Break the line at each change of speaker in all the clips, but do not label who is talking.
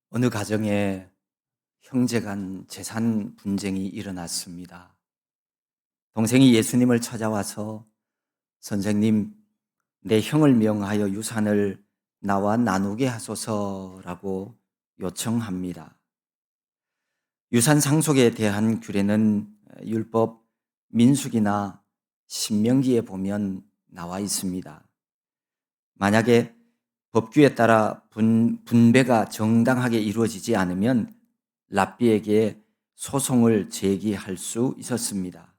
어느 가정에 형제 간 재산 분쟁이 일어났습니다. 동생이 예수님을 찾아와서 선생님, 내 형을 명하여 유산을 나와 나누게 하소서라고 요청합니다. 유산 상속에 대한 규례는 율법 민수기나 신명기에 보면 나와 있습니다. 만약에 법규에 따라 분배가 정당하게 이루어지지 않으면 랍비에게 소송을 제기할 수 있었습니다.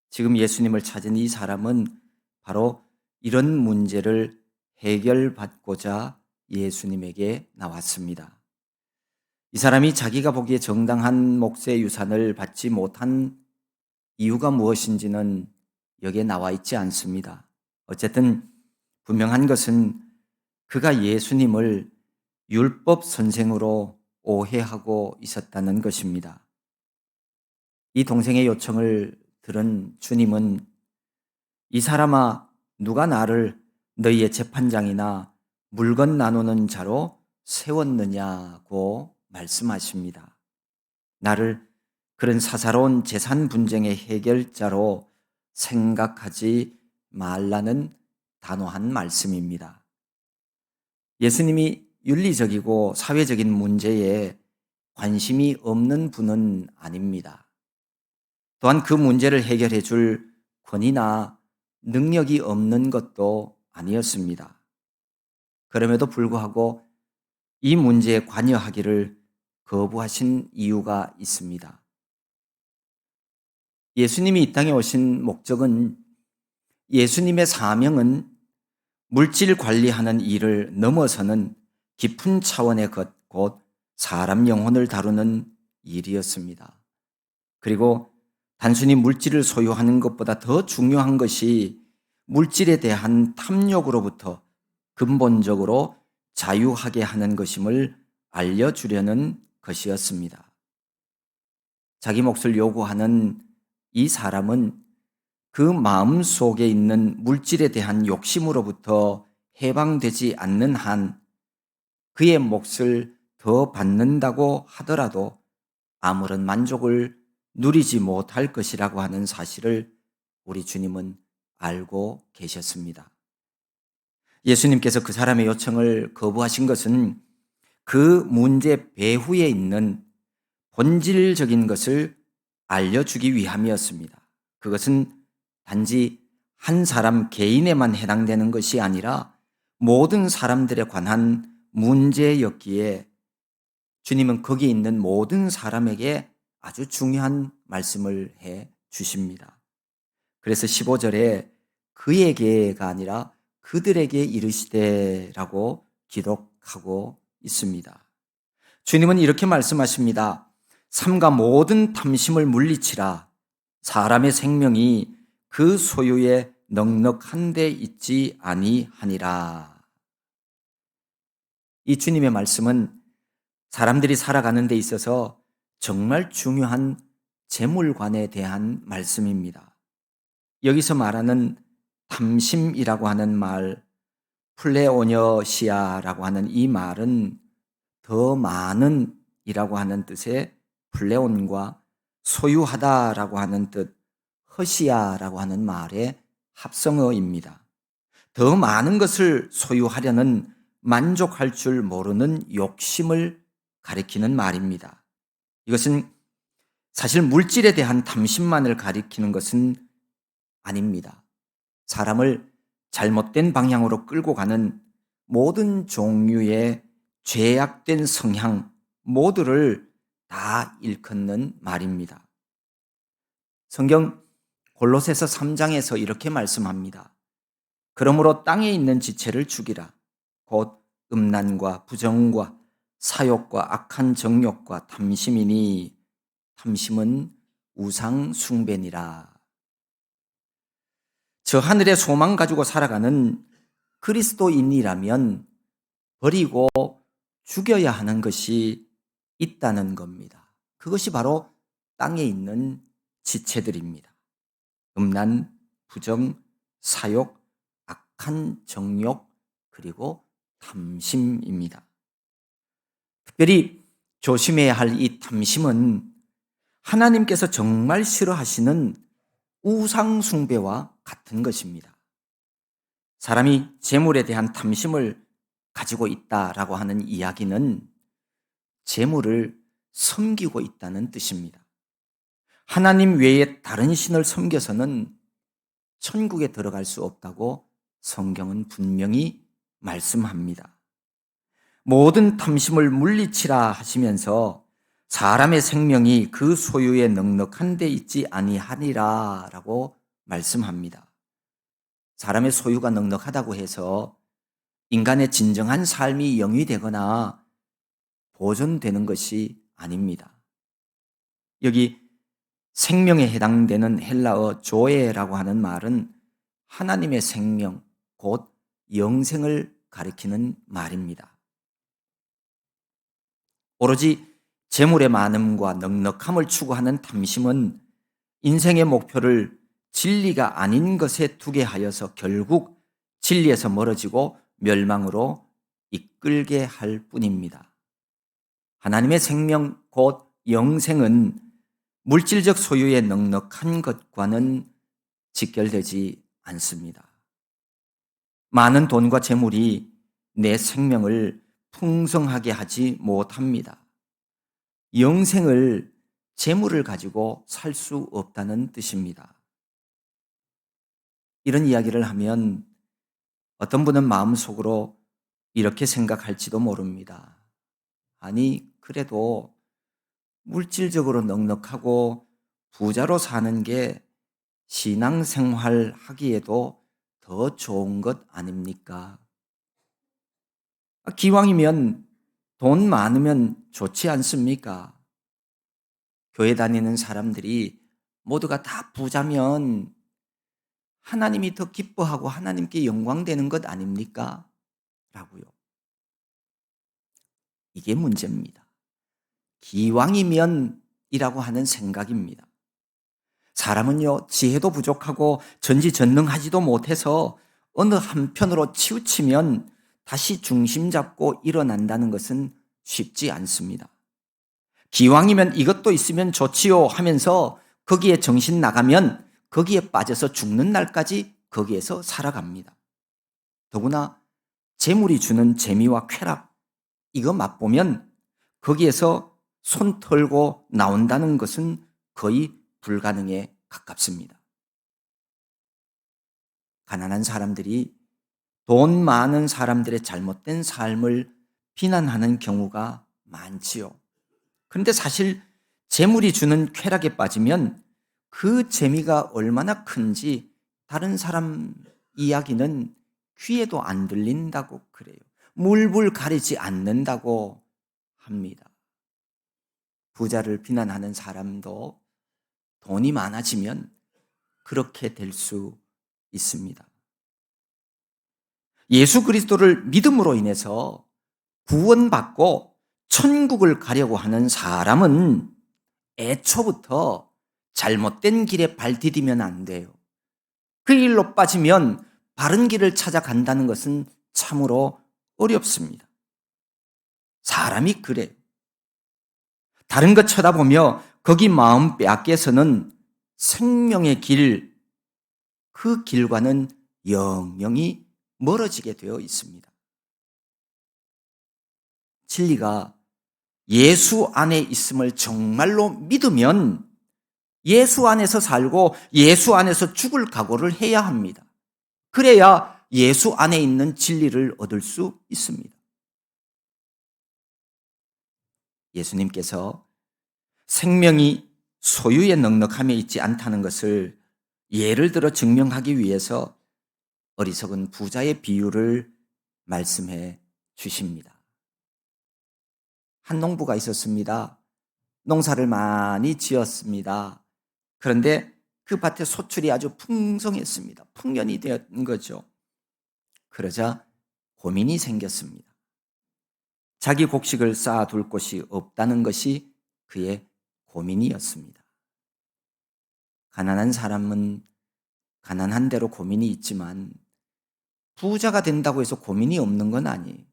지금 예수님을 찾은 이 사람은 바로 이런 문제를 해결받고자 예수님에게 나왔습니다. 이 사람이 자기가 보기에 정당한 몫의 유산을 받지 못한 이유가 무엇인지는 여기에 나와 있지 않습니다. 어쨌든 분명한 것은 그가 예수님을 율법 선생으로 오해하고 있었다는 것입니다. 이 동생의 요청을 들은 주님은 이 사람아, 누가 나를 너희의 재판장이나 물건 나누는 자로 세웠느냐고 말씀하십니다. 나를 그런 사사로운 재산 분쟁의 해결자로 생각하지 말라는 단호한 말씀입니다. 예수님이 윤리적이고 사회적인 문제에 관심이 없는 분은 아닙니다. 또한 그 문제를 해결해 줄 권위나 능력이 없는 것도 아니었습니다. 그럼에도 불구하고 이 문제에 관여하기를 거부하신 이유가 있습니다. 예수님이 이 땅에 오신 목적은, 예수님의 사명은 물질 관리하는 일을 넘어서는 깊은 차원의 것, 곧 사람 영혼을 다루는 일이었습니다. 그리고 단순히 물질을 소유하는 것보다 더 중요한 것이 물질에 대한 탐욕으로부터 근본적으로 자유하게 하는 것임을 알려주려는 것이었습니다. 자기 몫을 요구하는 이 사람은 그 마음 속에 있는 물질에 대한 욕심으로부터 해방되지 않는 한 그의 몫을 더 받는다고 하더라도 아무런 만족을 누리지 못할 것이라고 하는 사실을 우리 주님은 알고 계셨습니다. 예수님께서 그 사람의 요청을 거부하신 것은 그 문제 배후에 있는 본질적인 것을 알려주기 위함이었습니다. 그것은 단지 한 사람 개인에만 해당되는 것이 아니라 모든 사람들에 관한 문제였기에 주님은 거기에 있는 모든 사람에게 아주 중요한 말씀을 해 주십니다. 그래서 15절에 그에게가 아니라 그들에게 이르시되라고 기록하고 있습니다. 주님은 이렇게 말씀하십니다. 삼가 모든 탐심을 물리치라. 사람의 생명이 그 소유에 넉넉한 데 있지 아니하니라. 이 주님의 말씀은 사람들이 살아가는 데 있어서 정말 중요한 재물관에 대한 말씀입니다. 여기서 말하는 탐심이라고 하는 말, 플레오녀시아라고 하는 이 말은 더 많은 이라고 하는 뜻의 플레온과 소유하다라고 하는 뜻 허시아라고 하는 말의 합성어입니다. 더 많은 것을 소유하려는 만족할 줄 모르는 욕심을 가리키는 말입니다. 이것은 사실 물질에 대한 탐심만을 가리키는 것은 아닙니다. 사람을 잘못된 방향으로 끌고 가는 모든 종류의 죄악된 성향 모두를 다 일컫는 말입니다. 성경 골로새서 3장에서 이렇게 말씀합니다. 그러므로 땅에 있는 지체를 죽이라. 곧 음란과 부정과 사욕과 악한 정욕과 탐심이니 탐심은 우상 숭배니라. 저 하늘의 소망 가지고 살아가는 그리스도인이라면 버리고 죽여야 하는 것이 있다는 겁니다. 그것이 바로 땅에 있는 지체들입니다. 음란, 부정, 사욕, 악한 정욕, 그리고 탐심입니다. 특별히 조심해야 할 이 탐심은 하나님께서 정말 싫어하시는 우상숭배와 같은 것입니다. 사람이 재물에 대한 탐심을 가지고 있다라고 하는 이야기는 재물을 섬기고 있다는 뜻입니다. 하나님 외에 다른 신을 섬겨서는 천국에 들어갈 수 없다고 성경은 분명히 말씀합니다. 모든 탐심을 물리치라 하시면서 사람의 생명이 그 소유에 넉넉한 데 있지 아니하니라 라고 말씀합니다. 사람의 소유가 넉넉하다고 해서 인간의 진정한 삶이 영위되거나 보존되는 것이 아닙니다. 여기 생명에 해당되는 헬라어 조에라고 하는 말은 하나님의 생명, 곧 영생을 가리키는 말입니다. 오로지 재물의 많음과 넉넉함을 추구하는 탐심은 인생의 목표를 진리가 아닌 것에 두게 하여서 결국 진리에서 멀어지고 멸망으로 이끌게 할 뿐입니다. 하나님의 생명 곧 영생은 물질적 소유의 넉넉한 것과는 직결되지 않습니다. 많은 돈과 재물이 내 생명을 풍성하게 하지 못합니다. 영생을 재물을 가지고 살 수 없다는 뜻입니다. 이런 이야기를 하면 어떤 분은 마음속으로 이렇게 생각할지도 모릅니다. 아니, 그래도 물질적으로 넉넉하고 부자로 사는 게 신앙생활 하기에도 더 좋은 것 아닙니까? 기왕이면 돈 많으면 좋지 않습니까? 교회 다니는 사람들이 모두가 다 부자면 하나님이 더 기뻐하고 하나님께 영광되는 것 아닙니까? 라고요. 이게 문제입니다. 기왕이면 이라고 하는 생각입니다. 사람은요, 지혜도 부족하고 전지전능하지도 못해서 어느 한편으로 치우치면 다시 중심 잡고 일어난다는 것은 쉽지 않습니다. 기왕이면 이것도 있으면 좋지요 하면서 거기에 정신 나가면 거기에 빠져서 죽는 날까지 거기에서 살아갑니다. 더구나 재물이 주는 재미와 쾌락, 이거 맛보면 거기에서 손 털고 나온다는 것은 거의 불가능에 가깝습니다. 가난한 사람들이 돈 많은 사람들의 잘못된 삶을 비난하는 경우가 많지요. 그런데 사실 재물이 주는 쾌락에 빠지면 그 재미가 얼마나 큰지 다른 사람 이야기는 귀에도 안 들린다고 그래요. 물불 가리지 않는다고 합니다. 부자를 비난하는 사람도 돈이 많아지면 그렇게 될 수 있습니다. 예수 그리스도를 믿음으로 인해서 구원받고 천국을 가려고 하는 사람은 애초부터 잘못된 길에 발 디디면 안 돼요. 그 일로 빠지면 바른 길을 찾아간다는 것은 참으로 어렵습니다. 사람이 그래요. 다른 것 쳐다보며 거기 마음 빼앗겨서는 생명의 길, 그 길과는 영영이 멀어지게 되어 있습니다. 진리가 예수 안에 있음을 정말로 믿으면 예수 안에서 살고 예수 안에서 죽을 각오를 해야 합니다. 그래야 예수 안에 있는 진리를 얻을 수 있습니다. 예수님께서 생명이 소유의 넉넉함에 있지 않다는 것을 예를 들어 증명하기 위해서 어리석은 부자의 비유를 말씀해 주십니다. 한 농부가 있었습니다. 농사를 많이 지었습니다. 그런데 그 밭에 소출이 아주 풍성했습니다. 풍년이 된 거죠. 그러자 고민이 생겼습니다. 자기 곡식을 쌓아둘 곳이 없다는 것이 그의 고민이었습니다. 가난한 사람은 가난한 대로 고민이 있지만 부자가 된다고 해서 고민이 없는 건 아니에요.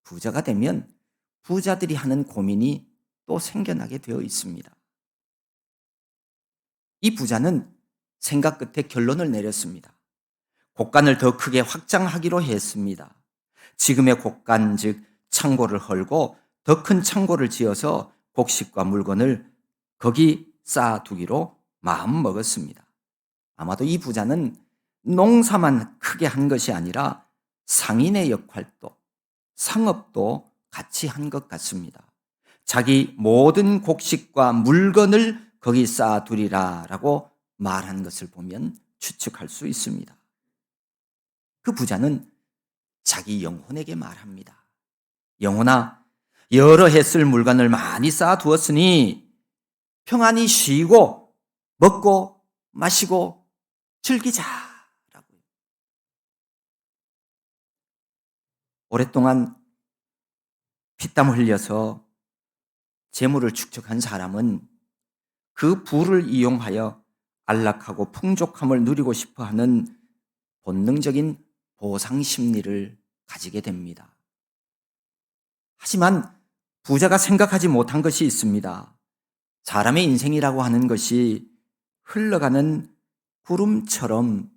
부자가 되면 부자들이 하는 고민이 또 생겨나게 되어 있습니다. 이 부자는 생각 끝에 결론을 내렸습니다. 곡간을 더 크게 확장하기로 했습니다. 지금의 곡간, 즉 창고를 헐고 더 큰 창고를 지어서 곡식과 물건을 거기 쌓아두기로 마음먹었습니다. 아마도 이 부자는 농사만 크게 한 것이 아니라 상인의 역할도, 상업도 같이 한 것 같습니다. 자기 모든 곡식과 물건을 거기 쌓아두리라라고 말한 것을 보면 추측할 수 있습니다. 그 부자는 자기 영혼에게 말합니다. 영혼아, 여러 해 쓸 물건을 많이 쌓아두었으니 평안히 쉬고 먹고 마시고 즐기자라고요. 오랫동안 피땀 흘려서 재물을 축적한 사람은 그 부를 이용하여 안락하고 풍족함을 누리고 싶어하는 본능적인 보상 심리를 가지게 됩니다. 하지만 부자가 생각하지 못한 것이 있습니다. 사람의 인생이라고 하는 것이 흘러가는 구름처럼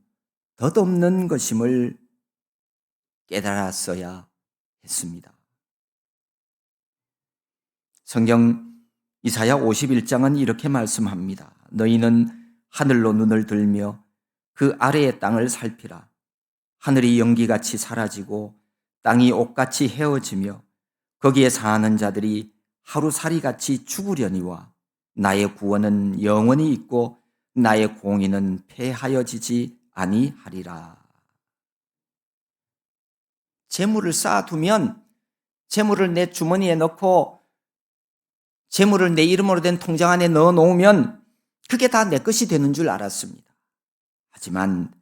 덧없는 것임을 깨달았어야 했습니다. 성경 이사야 51장은 이렇게 말씀합니다. 너희는 하늘로 눈을 들며 그 아래의 땅을 살피라. 하늘이 연기같이 사라지고 땅이 옷같이 헤어지며 거기에 사는 자들이 하루살이같이 죽으려니와 나의 구원은 영원히 있고 나의 공의는 패하여지지 아니하리라. 재물을 쌓아두면 재물을 내 주머니에 넣고 재물을 내 이름으로 된 통장 안에 넣어놓으면 그게 다 내 것이 되는 줄 알았습니다. 하지만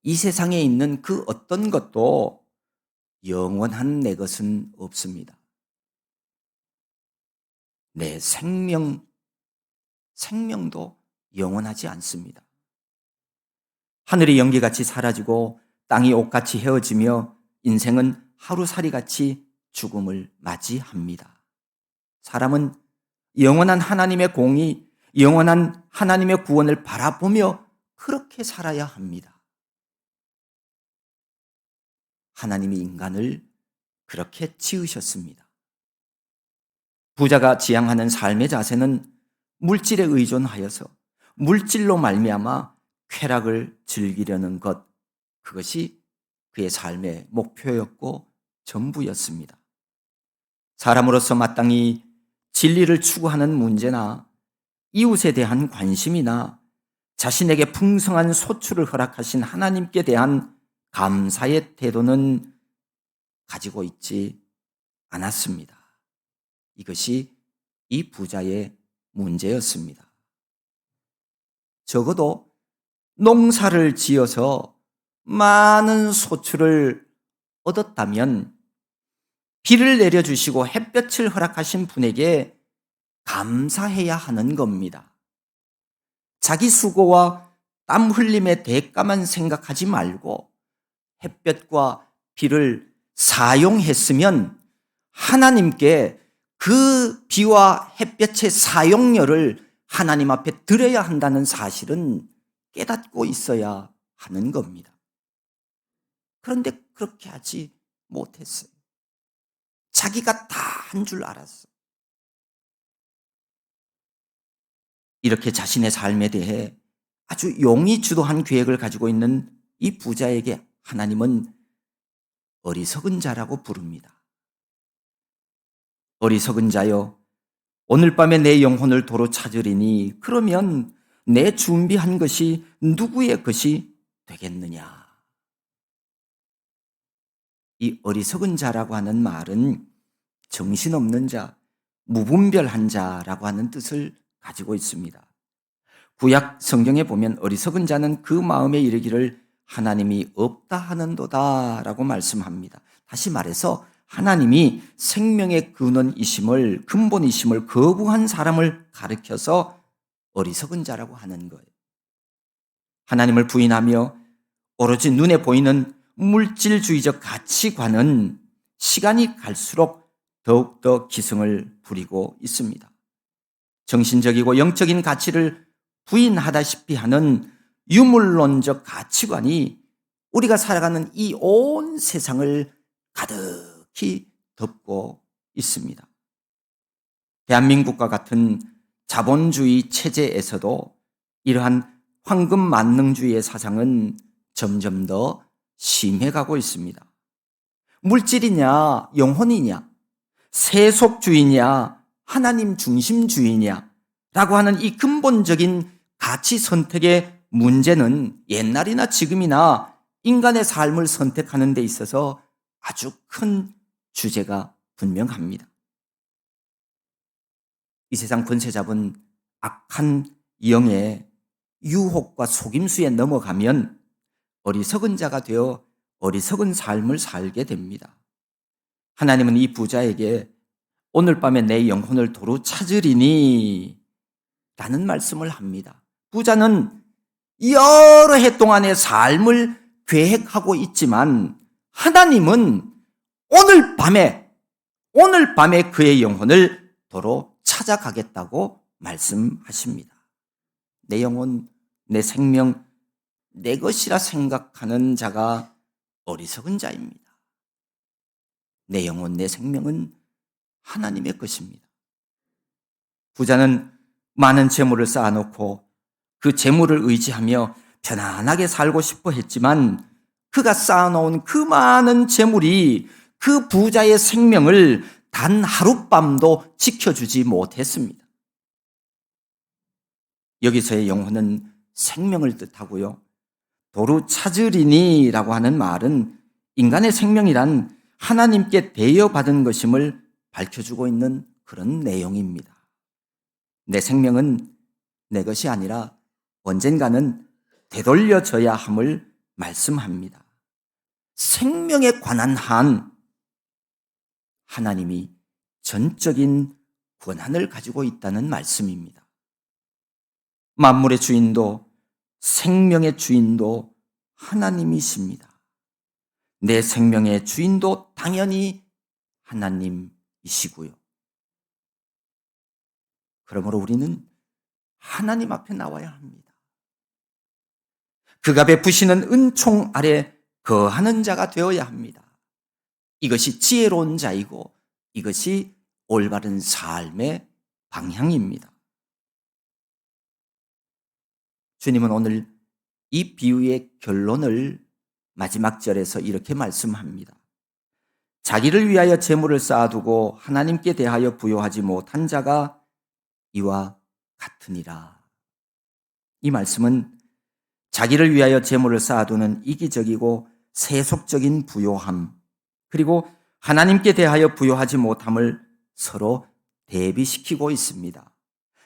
이 세상에 있는 그 어떤 것도 영원한 내 것은 없습니다. 내 생명도 영원하지 않습니다. 하늘이 연기같이 사라지고 땅이 옷같이 헤어지며 인생은 하루살이같이 죽음을 맞이합니다. 사람은 영원한 하나님의 공의, 영원한 하나님의 구원을 바라보며 그렇게 살아야 합니다. 하나님이 인간을 그렇게 지으셨습니다. 부자가 지향하는 삶의 자세는 물질에 의존하여서 물질로 말미암아 쾌락을 즐기려는 것, 그것이 그의 삶의 목표였고 전부였습니다. 사람으로서 마땅히 진리를 추구하는 문제나 이웃에 대한 관심이나 자신에게 풍성한 소출을 허락하신 하나님께 대한 감사의 태도는 가지고 있지 않았습니다. 이것이 이 부자의 문제였습니다. 적어도 농사를 지어서 많은 소출을 얻었다면 비를 내려주시고 햇볕을 허락하신 분에게 감사해야 하는 겁니다. 자기 수고와 땀 흘림의 대가만 생각하지 말고 햇볕과 비를 사용했으면 하나님께 그 비와 햇볕의 사용료를 하나님 앞에 드려야 한다는 사실은 깨닫고 있어야 하는 겁니다. 그런데 그렇게 하지 못했어요. 자기가 다 한 줄 알았어요. 이렇게 자신의 삶에 대해 아주 용이 주도한 계획을 가지고 있는 이 부자에게 하나님은 어리석은 자라고 부릅니다. 어리석은 자여, 오늘 밤에 내 영혼을 도로 찾으리니 그러면 내 준비한 것이 누구의 것이 되겠느냐. 이 어리석은 자라고 하는 말은 정신없는 자, 무분별한 자라고 하는 뜻을 가지고 있습니다. 구약 성경에 보면 어리석은 자는 그 마음에 이르기를 하나님이 없다 하는도다 라고 말씀합니다. 다시 말해서 하나님이 생명의 근원이심을, 근본이심을 거부한 사람을 가리켜서 어리석은 자라고 하는 거예요. 하나님을 부인하며 오로지 눈에 보이는 물질주의적 가치관은 시간이 갈수록 더욱더 기승을 부리고 있습니다. 정신적이고 영적인 가치를 부인하다시피 하는 유물론적 가치관이 우리가 살아가는 이 온 세상을 가득히 덮고 있습니다. 대한민국과 같은 자본주의 체제에서도 이러한 황금 만능주의의 사상은 점점 더 심해가고 있습니다. 물질이냐, 영혼이냐, 세속주의냐, 하나님 중심주의냐 라고 하는 이 근본적인 가치 선택의 문제는 옛날이나 지금이나 인간의 삶을 선택하는 데 있어서 아주 큰 주제가 분명합니다. 이 세상 권세 잡은 악한 영의 유혹과 속임수에 넘어가면 어리석은 자가 되어 어리석은 삶을 살게 됩니다. 하나님은 이 부자에게 오늘 밤에 내 영혼을 도로 찾으리니 라는 말씀을 합니다. 부자는 여러 해 동안의 삶을 계획하고 있지만 하나님은 오늘 밤에 그의 영혼을 도로 찾아가겠다고 말씀하십니다. 내 영혼, 내 생명, 내 것이라 생각하는 자가 어리석은 자입니다. 내 영혼, 내 생명은 하나님의 것입니다. 부자는 많은 재물을 쌓아놓고 그 재물을 의지하며 편안하게 살고 싶어 했지만 그가 쌓아놓은 그 많은 재물이 그 부자의 생명을 단 하룻밤도 지켜주지 못했습니다. 여기서의 영혼은 생명을 뜻하고요. 도로 찾으리니 라고 하는 말은 인간의 생명이란 하나님께 대여받은 것임을 밝혀주고 있는 그런 내용입니다. 내 생명은 내 것이 아니라 언젠가는 되돌려져야 함을 말씀합니다. 생명에 관한 한 하나님이 전적인 권한을 가지고 있다는 말씀입니다. 만물의 주인도 생명의 주인도 하나님이십니다. 내 생명의 주인도 당연히 하나님이시고요. 그러므로 우리는 하나님 앞에 나와야 합니다. 그가 베푸시는 은총 아래 거하는 자가 되어야 합니다. 이것이 지혜로운 자이고 이것이 올바른 삶의 방향입니다. 주님은 오늘 이 비유의 결론을 마지막 절에서 이렇게 말씀합니다. 자기를 위하여 재물을 쌓아두고 하나님께 대하여 부요하지 못한 자가 이와 같으니라. 이 말씀은 자기를 위하여 재물을 쌓아두는 이기적이고 세속적인 부요함, 그리고 하나님께 대하여 부요하지 못함을 서로 대비시키고 있습니다.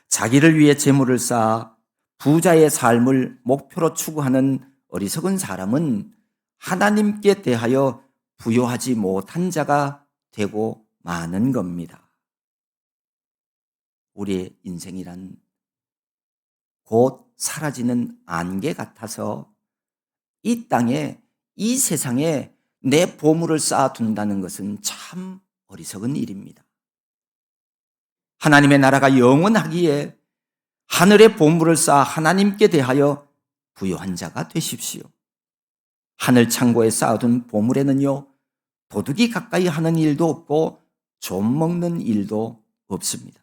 자기를 위해 재물을 쌓아 부자의 삶을 목표로 추구하는 어리석은 사람은 하나님께 대하여 부요하지 못한 자가 되고 마는 겁니다. 우리의 인생이란 곧 사라지는 안개 같아서 이 땅에, 이 세상에 내 보물을 쌓아둔다는 것은 참 어리석은 일입니다. 하나님의 나라가 영원하기에 하늘의 보물을 쌓아 하나님께 대하여 부요한 자가 되십시오. 하늘 창고에 쌓아둔 보물에는요, 도둑이 가까이 하는 일도 없고 좀 먹는 일도 없습니다.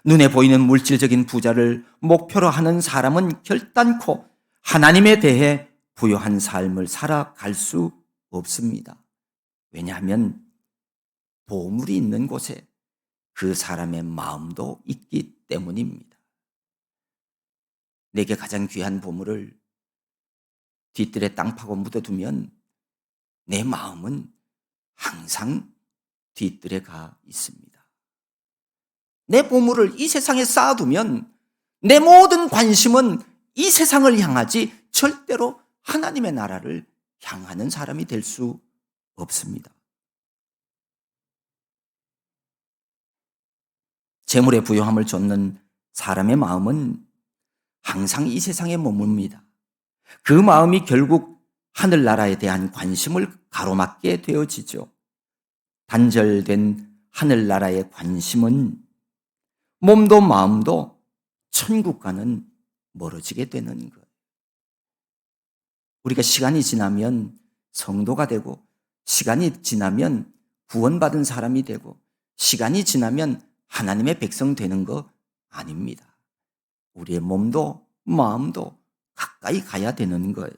눈에 보이는 물질적인 부자를 목표로 하는 사람은 결단코 하나님에 대해 부요한 삶을 살아갈 수 없습니다. 왜냐하면 보물이 있는 곳에 그 사람의 마음도 있기 때문입니다. 내게 가장 귀한 보물을 뒤뜰에 땅 파고 묻어두면 내 마음은 항상 뒤뜰에 가 있습니다. 내 보물을 이 세상에 쌓아두면 내 모든 관심은 이 세상을 향하지 절대로 하나님의 나라를 향하는 사람이 될 수 없습니다. 재물의 부요함을 좇는 사람의 마음은 항상 이 세상에 머뭅니다. 그 마음이 결국 하늘나라에 대한 관심을 가로막게 되어지죠. 단절된 하늘나라의 관심은 몸도 마음도 천국과는 멀어지게 되는 거예요. 우리가 시간이 지나면 성도가 되고, 시간이 지나면 구원받은 사람이 되고, 시간이 지나면 하나님의 백성 되는 거 아닙니다. 우리의 몸도 마음도 가까이 가야 되는 거예요.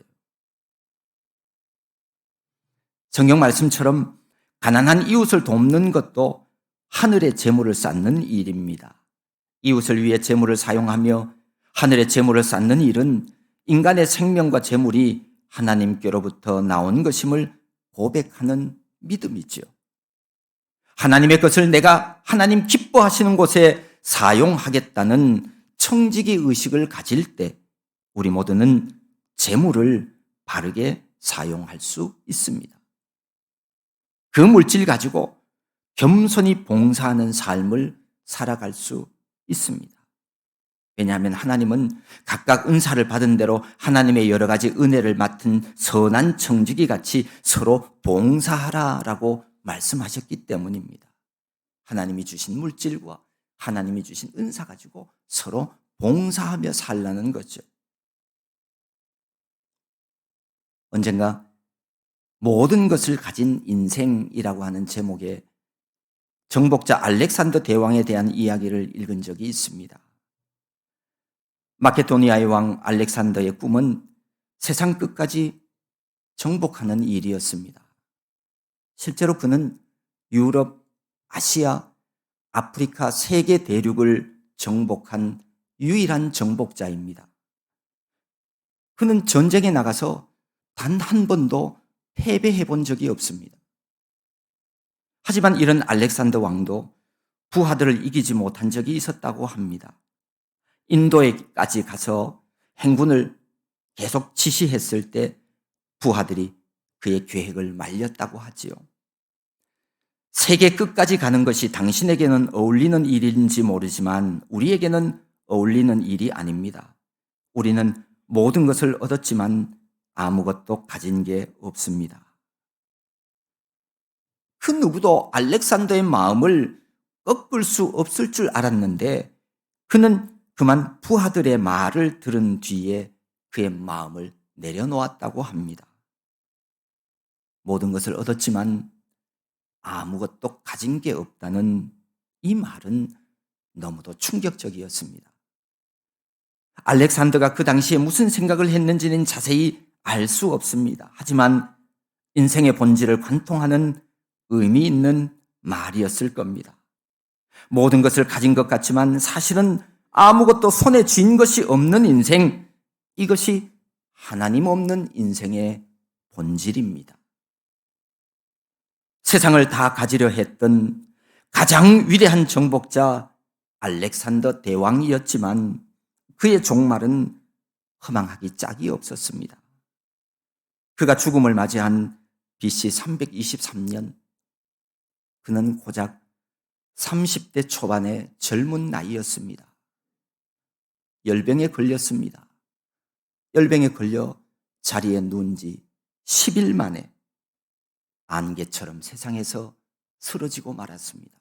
성경 말씀처럼 가난한 이웃을 돕는 것도 하늘의 재물을 쌓는 일입니다. 이웃을 위해 재물을 사용하며 하늘의 재물을 쌓는 일은 인간의 생명과 재물이 하나님께로부터 나온 것임을 고백하는 믿음이지요. 하나님의 것을 내가 하나님 기뻐하시는 곳에 사용하겠다는 청지기 의식을 가질 때 우리 모두는 재물을 바르게 사용할 수 있습니다. 그 물질 가지고 겸손히 봉사하는 삶을 살아갈 수 있습니다. 왜냐하면 하나님은 각각 은사를 받은 대로 하나님의 여러 가지 은혜를 맡은 선한 청지기 같이 서로 봉사하라라고 말씀하셨기 때문입니다. 하나님이 주신 물질과 하나님이 주신 은사 가지고 서로 봉사하며 살라는 거죠. 언젠가 모든 것을 가진 인생이라고 하는 제목의 정복자 알렉산더 대왕에 대한 이야기를 읽은 적이 있습니다. 마케도니아의 왕 알렉산더의 꿈은 세상 끝까지 정복하는 일이었습니다. 실제로 그는 유럽, 아시아, 아프리카 세 개 대륙을 정복한 유일한 정복자입니다. 그는 전쟁에 나가서 단 한 번도 패배해 본 적이 없습니다. 하지만 이런 알렉산더 왕도 부하들을 이기지 못한 적이 있었다고 합니다. 인도에까지 가서 행군을 계속 지시했을 때 부하들이 그의 계획을 말렸다고 하지요. 세계 끝까지 가는 것이 당신에게는 어울리는 일인지 모르지만 우리에게는 어울리는 일이 아닙니다. 우리는 모든 것을 얻었지만 아무것도 가진 게 없습니다. 그 누구도 알렉산더의 마음을 꺾을 수 없을 줄 알았는데 그는 그만 부하들의 말을 들은 뒤에 그의 마음을 내려놓았다고 합니다. 모든 것을 얻었지만 아무것도 가진 게 없다는 이 말은 너무도 충격적이었습니다. 알렉산더가 그 당시에 무슨 생각을 했는지는 자세히 알 수 없습니다. 하지만 인생의 본질을 관통하는 의미 있는 말이었을 겁니다. 모든 것을 가진 것 같지만 사실은 아무것도 손에 쥔 것이 없는 인생, 이것이 하나님 없는 인생의 본질입니다. 세상을 다 가지려 했던 가장 위대한 정복자 알렉산더 대왕이었지만 그의 종말은 허망하기 짝이 없었습니다. 그가 죽음을 맞이한 BC 323년, 그는 고작 30대 초반의 젊은 나이였습니다. 열병에 걸렸습니다. 열병에 걸려 자리에 누운 지 10일 만에 안개처럼 세상에서 쓰러지고 말았습니다.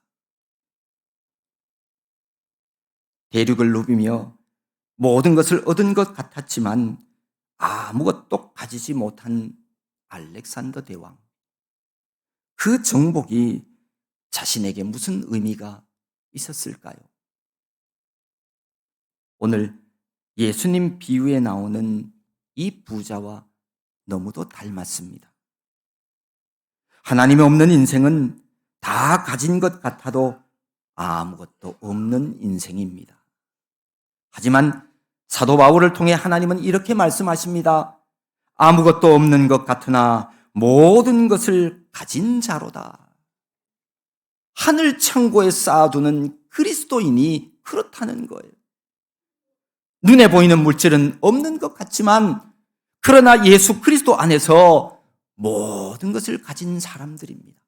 대륙을 누비며 모든 것을 얻은 것 같았지만 아무것도 가지지 못한 알렉산더 대왕. 그 정복이 자신에게 무슨 의미가 있었을까요? 오늘 예수님 비유에 나오는 이 부자와 너무도 닮았습니다. 하나님이 없는 인생은 다 가진 것 같아도 아무것도 없는 인생입니다. 하지만 사도 바울을 통해 하나님은 이렇게 말씀하십니다. 아무것도 없는 것 같으나 모든 것을 가진 자로다. 하늘 창고에 쌓아두는 그리스도인이 그렇다는 거예요. 눈에 보이는 물질은 없는 것 같지만 그러나 예수 그리스도 안에서 모든 것을 가진 사람들입니다.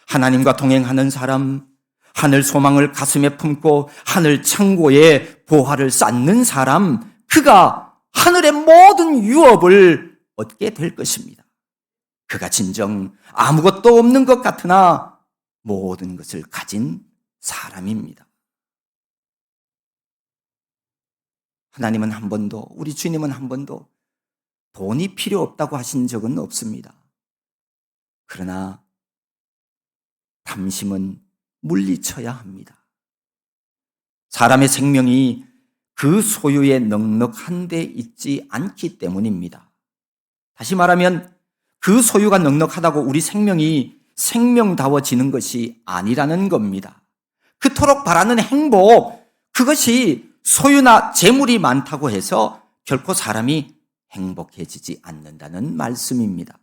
하나님과 동행하는 사람, 하늘 소망을 가슴에 품고 하늘 창고에 보화를 쌓는 사람, 그가 하늘의 모든 유업을 얻게 될 것입니다. 그가 진정 아무것도 없는 것 같으나 모든 것을 가진 사람입니다. 하나님은 한 번도, 우리 주님은 한 번도 돈이 필요 없다고 하신 적은 없습니다. 그러나 탐심은 물리쳐야 합니다. 사람의 생명이 그 소유에 넉넉한 데 있지 않기 때문입니다. 다시 말하면 그 소유가 넉넉하다고 우리 생명이 생명다워지는 것이 아니라는 겁니다. 그토록 바라는 행복, 그것이 소유나 재물이 많다고 해서 결코 사람이 행복해지지 않는다는 말씀입니다.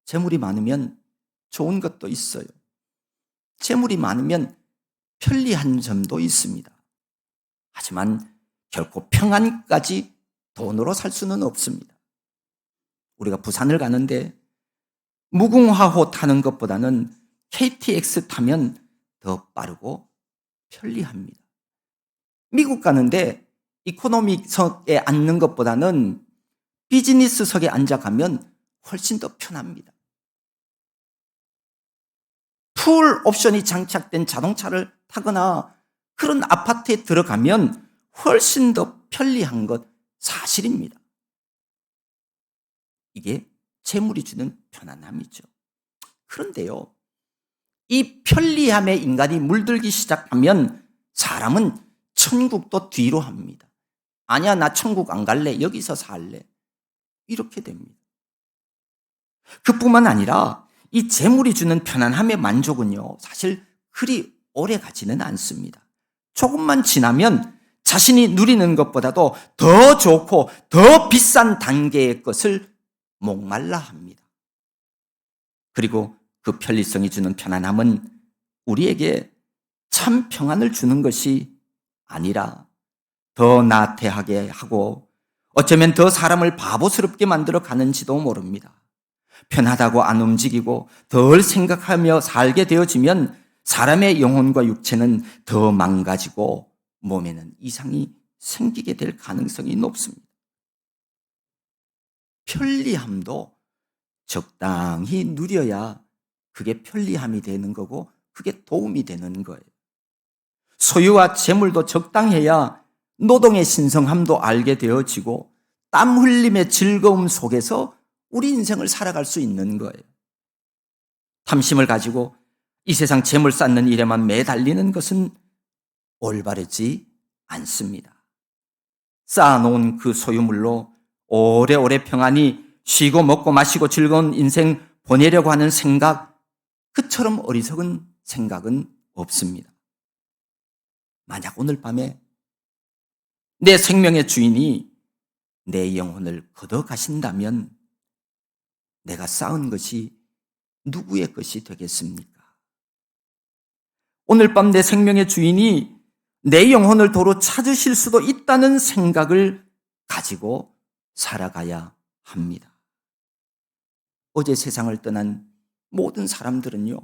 재물이 많으면 좋은 것도 있어요. 재물이 많으면 편리한 점도 있습니다. 하지만 결코 평안까지 돈으로 살 수는 없습니다. 우리가 부산을 가는데 무궁화호 타는 것보다는 KTX 타면 더 빠르고 편리합니다. 미국 가는데 이코노미석에 앉는 것보다는 비즈니스석에 앉아가면 훨씬 더 편합니다. 풀 옵션이 장착된 자동차를 타거나 그런 아파트에 들어가면 훨씬 더 편리한 것 사실입니다. 이게 재물이 주는 편안함이죠. 그런데요, 이 편리함에 인간이 물들기 시작하면 사람은 천국도 뒤로 합니다. 아니야, 나 천국 안 갈래. 여기서 살래. 이렇게 됩니다. 그뿐만 아니라 이 재물이 주는 편안함의 만족은요, 사실 그리 오래 가지는 않습니다. 조금만 지나면 자신이 누리는 것보다도 더 좋고 더 비싼 단계의 것을 목말라 합니다. 그리고 그 편리성이 주는 편안함은 우리에게 참 평안을 주는 것이 아니라 더 나태하게 하고 어쩌면 더 사람을 바보스럽게 만들어 가는지도 모릅니다. 편하다고 안 움직이고 덜 생각하며 살게 되어지면 사람의 영혼과 육체는 더 망가지고 몸에는 이상이 생기게 될 가능성이 높습니다. 편리함도 적당히 누려야 그게 편리함이 되는 거고 그게 도움이 되는 거예요. 소유와 재물도 적당해야 노동의 신성함도 알게 되어지고 땀 흘림의 즐거움 속에서 우리 인생을 살아갈 수 있는 거예요. 탐심을 가지고 이 세상 재물 쌓는 일에만 매달리는 것은 올바르지 않습니다. 쌓아놓은 그 소유물로 오래오래 평안히 쉬고 먹고 마시고 즐거운 인생 보내려고 하는 생각, 그처럼 어리석은 생각은 없습니다. 만약 오늘 밤에 내 생명의 주인이 내 영혼을 걷어가신다면 내가 쌓은 것이 누구의 것이 되겠습니까? 오늘 밤 내 생명의 주인이 내 영혼을 도로 찾으실 수도 있다는 생각을 가지고 살아가야 합니다. 어제 세상을 떠난 모든 사람들은요,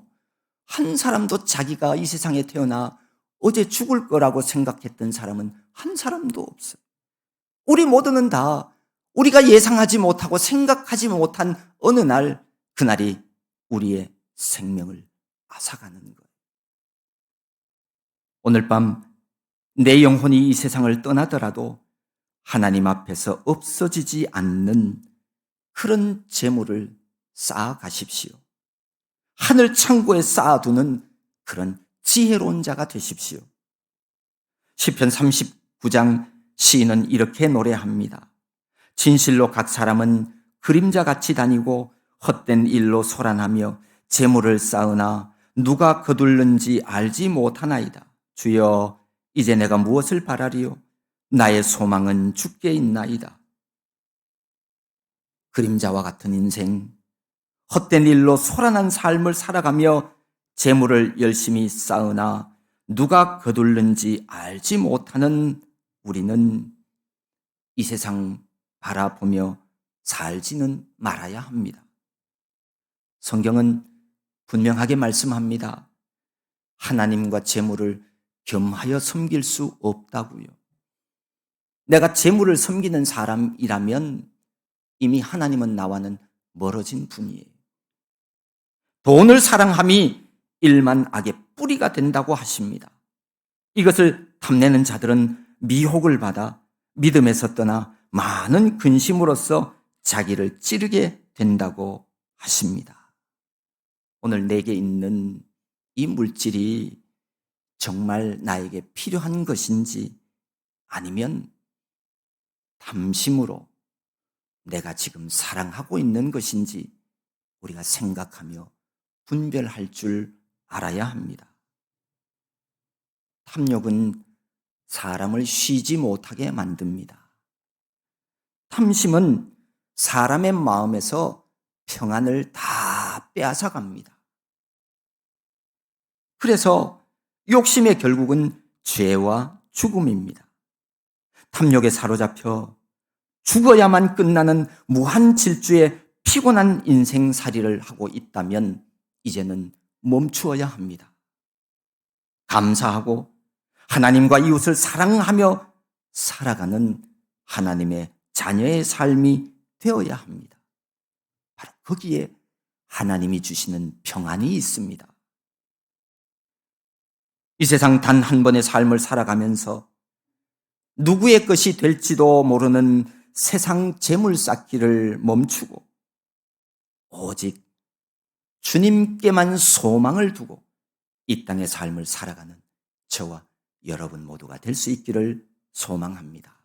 한 사람도 자기가 이 세상에 태어나 어제 죽을 거라고 생각했던 사람은 한 사람도 없어요. 우리 모두는 다 우리가 예상하지 못하고 생각하지 못한 어느 날, 그날이 우리의 생명을 앗아가는 거예요. 오늘 밤 내 영혼이 이 세상을 떠나더라도 하나님 앞에서 없어지지 않는 그런 재물을 쌓아가십시오. 하늘 창고에 쌓아두는 그런 지혜로운 자가 되십시오. 시편 39장 시인은 이렇게 노래합니다. 진실로 각 사람은 그림자같이 다니고 헛된 일로 소란하며 재물을 쌓으나 누가 거둘는지 알지 못하나이다. 주여, 이제 내가 무엇을 바라리요? 나의 소망은 주께 있나이다. 그림자와 같은 인생, 헛된 일로 소란한 삶을 살아가며 재물을 열심히 쌓으나 누가 거둘는지 알지 못하는 우리는 이 세상 바라보며 살지는 말아야 합니다. 성경은 분명하게 말씀합니다. 하나님과 재물을 겸하여 섬길 수 없다고요. 내가 재물을 섬기는 사람이라면 이미 하나님은 나와는 멀어진 분이에요. 돈을 사랑함이 일만 악의 뿌리가 된다고 하십니다. 이것을 탐내는 자들은 미혹을 받아 믿음에서 떠나 많은 근심으로써 자기를 찌르게 된다고 하십니다. 오늘 내게 있는 이 물질이 정말 나에게 필요한 것인지 아니면 탐심으로 내가 지금 사랑하고 있는 것인지 우리가 생각하며 분별할 줄 알아야 합니다. 탐욕은 사람을 쉬지 못하게 만듭니다. 탐심은 사람의 마음에서 평안을 다 빼앗아갑니다. 그래서 욕심의 결국은 죄와 죽음입니다. 탐욕에 사로잡혀 죽어야만 끝나는 무한 질주의 피곤한 인생살이를 하고 있다면 이제는 멈추어야 합니다. 감사하고 하나님과 이웃을 사랑하며 살아가는 하나님의 자녀의 삶이 되어야 합니다. 바로 거기에 하나님이 주시는 평안이 있습니다. 이 세상 단 한 번의 삶을 살아가면서 누구의 것이 될지도 모르는 세상 재물 쌓기를 멈추고 오직 주님께만 소망을 두고 이 땅의 삶을 살아가는 저와 여러분 모두가 될 수 있기를 소망합니다.